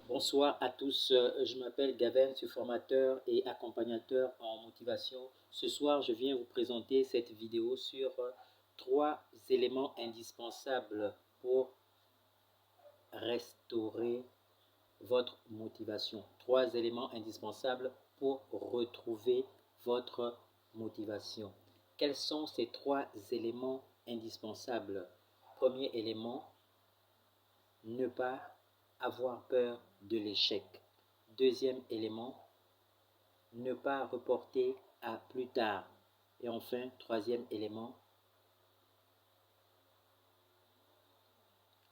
Bonsoir à tous, je m'appelle Gavin, je suis formateur et accompagnateur en motivation. Ce soir, je viens vous présenter cette vidéo sur trois éléments indispensables pour restaurer votre motivation. Trois éléments indispensables pour retrouver votre motivation. Quels sont ces trois éléments indispensables? Premier élément, ne pas avoir peur de l'échec. Deuxième élément, ne pas reporter à plus tard. Et enfin, troisième élément,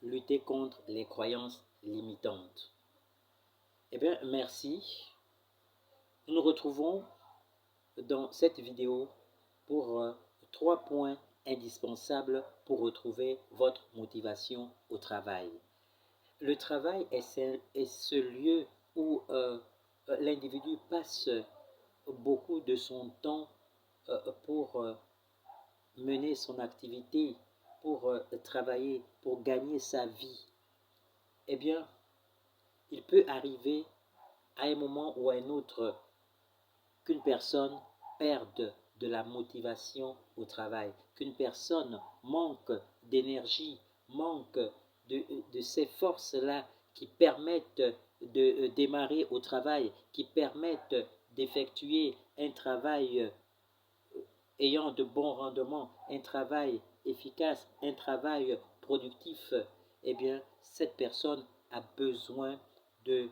lutter contre les croyances limitantes. Eh bien, merci. Nous nous retrouvons dans cette vidéo pour trois points indispensables pour retrouver votre motivation au travail. Le travail est ce lieu où l'individu passe beaucoup de son temps pour mener son activité, pour travailler, pour gagner sa vie. Eh bien, il peut arriver à un moment ou à un autre qu'une personne perde de la motivation au travail, qu'une personne manque d'énergie, manque de ces forces-là qui permettent de démarrer au travail, qui permettent d'effectuer un travail ayant de bons rendements, un travail efficace, un travail productif. Eh bien, cette personne a besoin de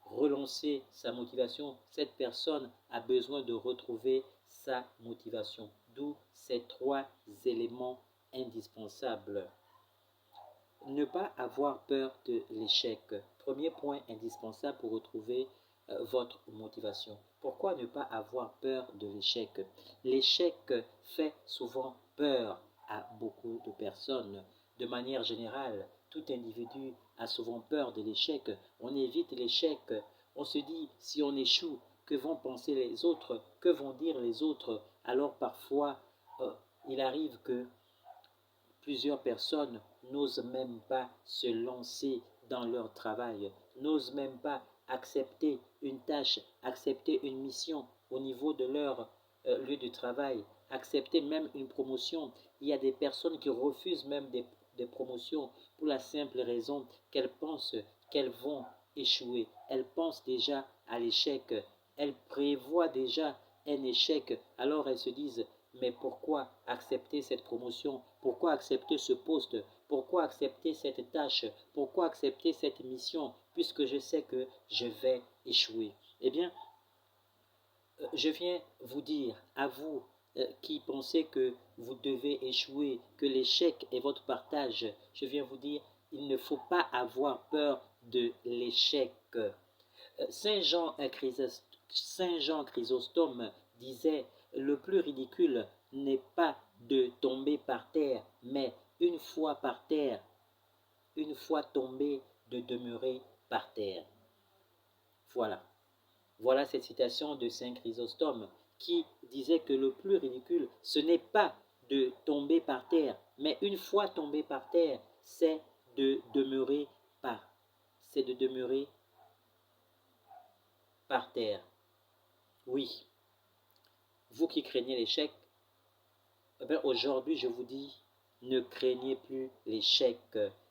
relancer sa motivation. Cette personne a besoin de retrouver sa motivation. D'où ces trois éléments indispensables. Ne pas avoir peur de l'échec. Premier point indispensable pour retrouver votre motivation. Pourquoi ne pas avoir peur de l'échec? L'échec fait souvent peur à beaucoup de personnes. De manière générale, tout individu a souvent peur de l'échec. On évite l'échec. On se dit, si on échoue, que vont penser les autres? Que vont dire les autres? Alors parfois, il arrive que plusieurs personnes n'osent même pas se lancer dans leur travail, n'osent même pas accepter une tâche, accepter une mission au niveau de leur lieu de travail, accepter même une promotion. Il y a des personnes qui refusent même des promotions pour la simple raison qu'elles pensent qu'elles vont échouer. Elles pensent déjà à l'échec. Elles prévoient déjà un échec. Alors elles se disent, mais pourquoi accepter cette promotion? Pourquoi accepter ce poste? Pourquoi accepter cette tâche? Pourquoi accepter cette mission? Puisque je sais que je vais échouer. Eh bien, je viens vous dire, à vous qui pensez que vous devez échouer, que l'échec est votre partage, je viens vous dire, il ne faut pas avoir peur de l'échec. Saint Jean Chrysostome disait, le plus ridicule n'est pas de tomber par terre, mais une fois par terre, une fois tombé, de demeurer par terre. Voilà. Voilà cette citation de Saint Chrysostome qui disait que le plus ridicule, ce n'est pas de tomber par terre, mais une fois tombé par terre, c'est de demeurer par terre. Oui, vous qui craignez l'échec, aujourd'hui je vous dis, ne craignez plus l'échec,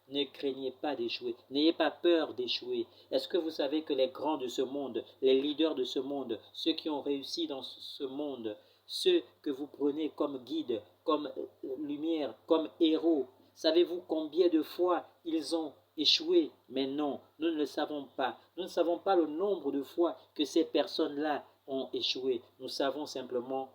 ne craignez pas d'échouer, n'ayez pas peur d'échouer. Est-ce que vous savez que les grands de ce monde, les leaders de ce monde, ceux qui ont réussi dans ce monde, ceux que vous prenez comme guide, comme lumière, comme héros, savez-vous combien de fois ils ont échoué? Mais non, nous ne le savons pas. Nous ne savons pas le nombre de fois que ces personnes-là ont échoué. Nous savons simplement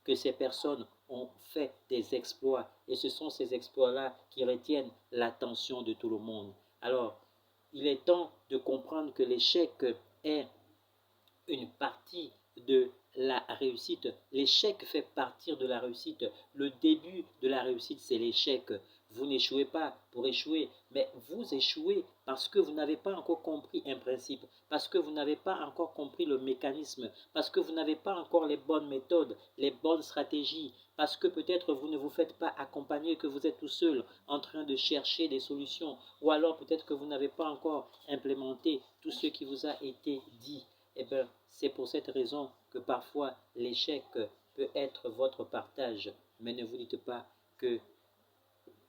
que ces personnes ont fait des exploits et ce sont ces exploits-là qui retiennent l'attention de tout le monde. Alors, il est temps de comprendre que l'échec est une partie de la réussite. L'échec fait partie de la réussite. Le début de la réussite, c'est l'échec. Vous n'échouez pas pour échouer, mais vous échouez parce que vous n'avez pas encore compris un principe, parce que vous n'avez pas encore compris le mécanisme, parce que vous n'avez pas encore les bonnes méthodes, les bonnes stratégies, parce que peut-être vous ne vous faites pas accompagner, que vous êtes tout seul en train de chercher des solutions, ou alors peut-être que vous n'avez pas encore implémenté tout ce qui vous a été dit. Eh bien, c'est pour cette raison que parfois l'échec peut être votre partage, mais ne vous dites pas que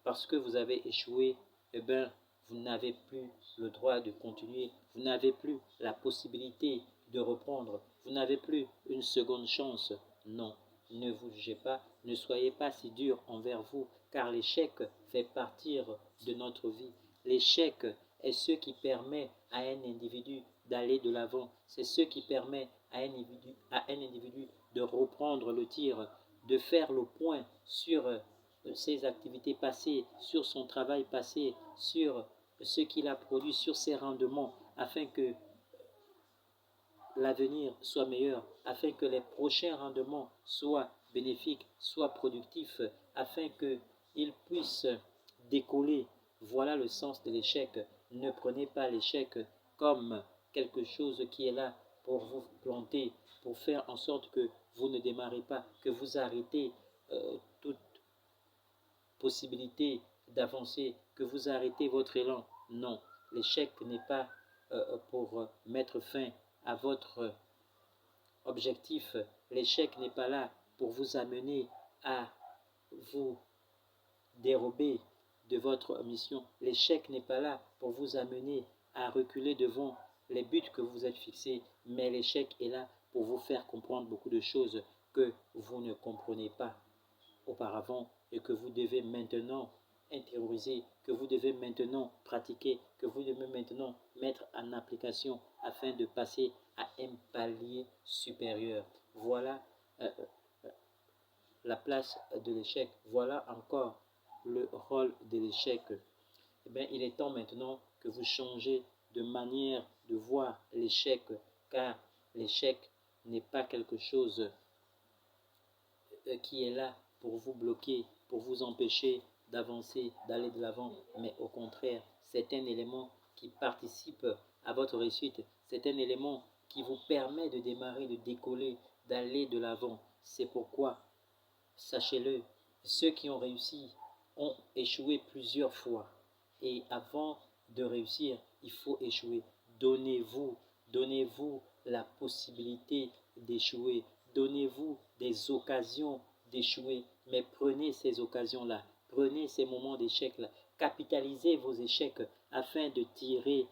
parce que vous avez échoué, eh bien, vous n'avez plus le droit de continuer, vous n'avez plus la possibilité de reprendre, vous n'avez plus une seconde chance. Non, ne vous jugez pas, ne soyez pas si dur envers vous, car l'échec fait partir de notre vie. L'échec est ce qui permet à un individu d'aller de l'avant, c'est ce qui permet à un individu de reprendre le tir, de faire le point sur ses activités passées, sur son travail passé, sur ce qu'il a produit, sur ses rendements, afin que l'avenir soit meilleur, afin que les prochains rendements soient bénéfiques, soient productifs, afin qu'il puisse décoller. Voilà le sens de l'échec. Ne prenez pas l'échec comme quelque chose qui est là pour vous planter, pour faire en sorte que vous ne démarrez pas, que vous arrêtez toute possibilité d'avancer, que vous arrêtez votre élan. Non, l'échec n'est pas pour mettre fin à votre objectif. L'échec n'est pas là pour vous amener à vous dérober de votre mission. L'échec n'est pas là pour vous amener à reculer devant les buts que vous êtes fixés, mais l'échec est là pour vous faire comprendre beaucoup de choses que vous ne comprenez pas auparavant et que vous devez maintenant intérioriser, que vous devez maintenant pratiquer, que vous devez maintenant mettre en application afin de passer à un palier supérieur. Voilà la place de l'échec. Voilà encore le rôle de l'échec. Eh bien, il est temps maintenant que vous changez de manière de voir l'échec, car l'échec n'est pas quelque chose qui est là pour vous bloquer, pour vous empêcher d'avancer, d'aller de l'avant, mais au contraire, c'est un élément qui participe à votre réussite, c'est un élément qui vous permet de démarrer, de décoller, d'aller de l'avant. C'est pourquoi, sachez-le, ceux qui ont réussi ont échoué plusieurs fois. Et avant de réussir, il faut échouer. Donnez-vous la possibilité d'échouer. Donnez-vous des occasions d'échouer. Mais prenez ces occasions-là. Prenez ces moments d'échec-là. Capitalisez vos échecs afin de tirer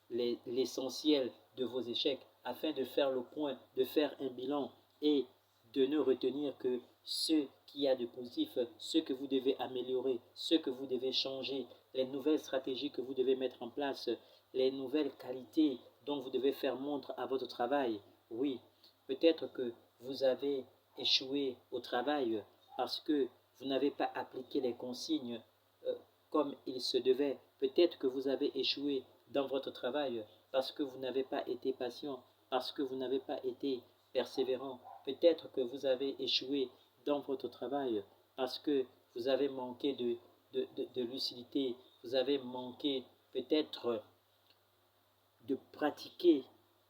l'essentiel de vos échecs, afin de faire le point, de faire un bilan et de ne retenir que ce qu'il y a de positif, ce que vous devez améliorer, ce que vous devez changer, les nouvelles stratégies que vous devez mettre en place, les nouvelles qualités dont vous devez faire montre à votre travail. Oui, peut-être que vous avez échoué au travail parce que vous n'avez pas appliqué les consignes comme il se devait. Peut-être que vous avez échoué dans votre travail parce que vous n'avez pas été patient, parce que vous n'avez pas été persévérant. Peut-être que vous avez échoué dans votre travail parce que vous avez manqué de lucidité, vous avez manqué peut-être de pratiquer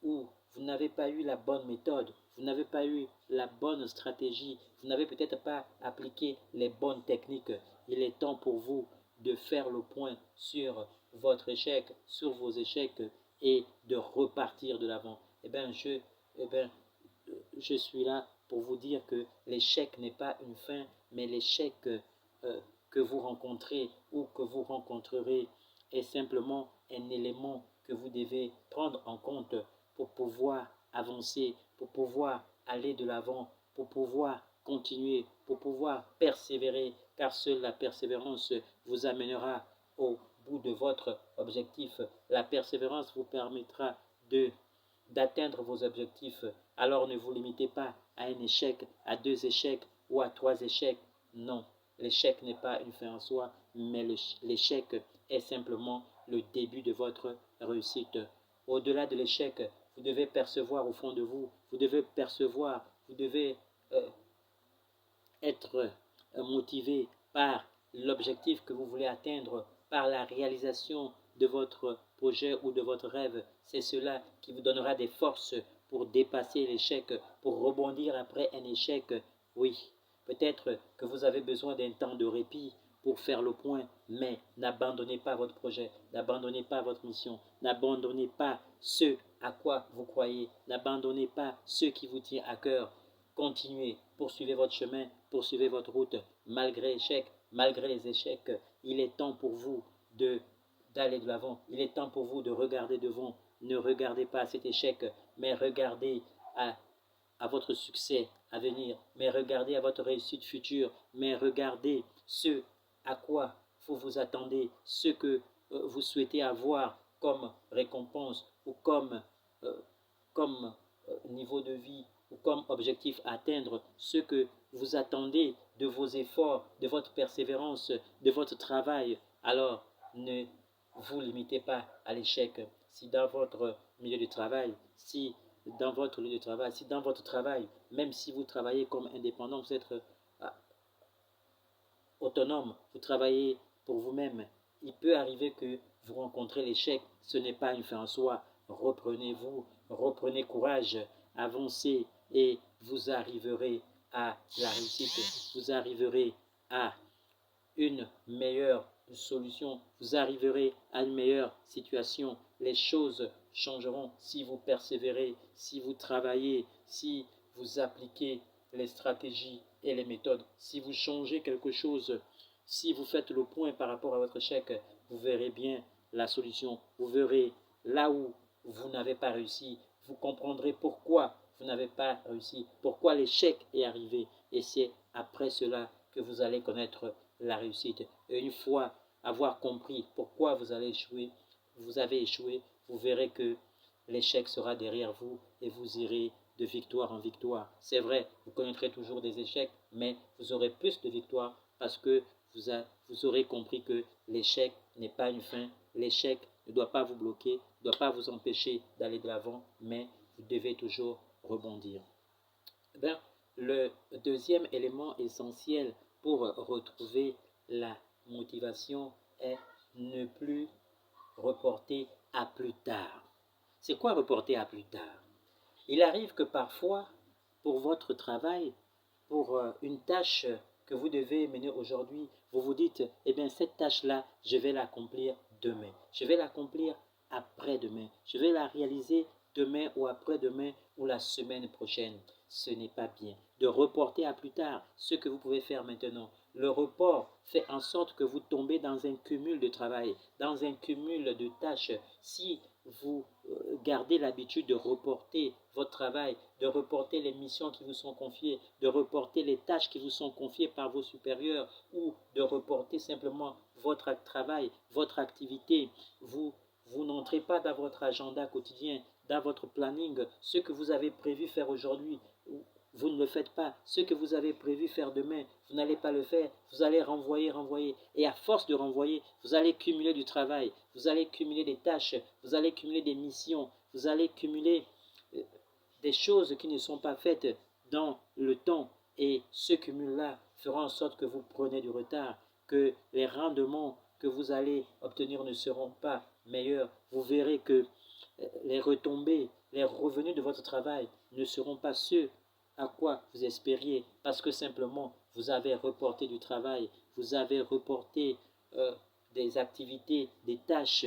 ou vous n'avez pas eu la bonne méthode, vous n'avez pas eu la bonne stratégie, vous n'avez peut-être pas appliqué les bonnes techniques. Il est temps pour vous de faire le point sur votre échec, sur vos échecs et de repartir de l'avant. Eh bien, je suis là pour vous dire que l'échec n'est pas une fin, mais l'échec que vous rencontrez ou que vous rencontrerez est simplement un élément que vous devez prendre en compte pour pouvoir avancer, pour pouvoir aller de l'avant, pour pouvoir continuer, pour pouvoir persévérer, car seule la persévérance vous amènera au bout de votre objectif. La persévérance vous permettra d'atteindre vos objectifs. Alors ne vous limitez pas à un échec, à 2 échecs ou à 3 échecs. Non, l'échec n'est pas une fin en soi, mais l'échec est simplement le début de votre réussite. Au-delà de l'échec, vous devez percevoir au fond de vous, vous devez percevoir, vous devez être motivé par l'objectif que vous voulez atteindre par la réalisation de votre projet ou de votre rêve. C'est cela qui vous donnera des forces pour dépasser l'échec, pour rebondir après un échec. Oui, peut-être que vous avez besoin d'un temps de répit pour faire le point, mais n'abandonnez pas votre projet, n'abandonnez pas votre mission, n'abandonnez pas ce à quoi vous croyez, n'abandonnez pas ce qui vous tient à cœur. Continuez, poursuivez votre chemin, poursuivez votre route, malgré les échecs. Il est temps pour vous d'aller de l'avant. Il est temps pour vous de regarder devant. Ne regardez pas à cet échec, mais regardez à votre succès à venir, mais regardez à votre réussite future, mais regardez ce à quoi vous vous attendez, ce que vous souhaitez avoir comme récompense ou euh, comme niveau de vie ou comme objectif à atteindre, ce que vous attendez de vos efforts, de votre persévérance, de votre travail. Alors ne vous limitez pas à l'échec. Si dans votre milieu de travail, si dans votre lieu de travail, si dans votre travail, même si vous travaillez comme indépendant, vous êtes autonome, vous travaillez pour vous-même, il peut arriver que vous rencontrez l'échec. Ce n'est pas une fin en soi. Reprenez-vous, reprenez courage, avancez et vous arriverez à la réussite. Vous arriverez à une meilleure solution. Vous arriverez à une meilleure situation. Les choses changeront si vous persévérez, si vous travaillez, si vous appliquez les stratégies et les méthodes. Si vous changez quelque chose, si vous faites le point par rapport à votre échec, vous verrez bien la solution. Vous verrez là où vous n'avez pas réussi. Vous comprendrez pourquoi vous n'avez pas réussi, pourquoi l'échec est arrivé. Et c'est après cela que vous allez connaître la réussite. Et une fois avoir compris pourquoi vous avez échoué, vous verrez que l'échec sera derrière vous et vous irez de victoire en victoire. C'est vrai, vous connaîtrez toujours des échecs, mais vous aurez plus de victoires parce que vous aurez compris que l'échec n'est pas une fin. L'échec ne doit pas vous bloquer, ne doit pas vous empêcher d'aller de l'avant, mais vous devez toujours rebondir. Bien, le deuxième élément essentiel pour retrouver la motivation est ne plus reporter à plus tard. C'est quoi reporter à plus tard? Il arrive que parfois, pour votre travail, pour une tâche que vous devez mener aujourd'hui, vous vous dites, eh bien cette tâche-là, je vais l'accomplir demain. Je vais l'accomplir après-demain. Je vais la réaliser demain ou après-demain ou la semaine prochaine. Ce n'est pas bien. De reporter à plus tard ce que vous pouvez faire maintenant. Le report fait en sorte que vous tombez dans un cumul de travail, dans un cumul de tâches. Si vous gardez l'habitude de reporter votre travail, de reporter les missions qui vous sont confiées, de reporter les tâches qui vous sont confiées par vos supérieurs ou de reporter simplement votre travail, votre activité, vous n'entrez pas dans votre agenda quotidien, dans votre planning, ce que vous avez prévu faire aujourd'hui, vous ne le faites pas. Ce que vous avez prévu faire demain, vous n'allez pas le faire. Vous allez renvoyer. Et à force de renvoyer, vous allez cumuler du travail, vous allez cumuler des tâches, vous allez cumuler des missions, vous allez cumuler des choses qui ne sont pas faites dans le temps. Et ce cumul-là fera en sorte que vous prenez du retard, que les rendements que vous allez obtenir ne seront pas meilleurs. Vous verrez que les retombées, les revenus de votre travail ne seront pas ceux à quoi vous espériez, parce que simplement vous avez reporté du travail, vous avez reporté des activités, des tâches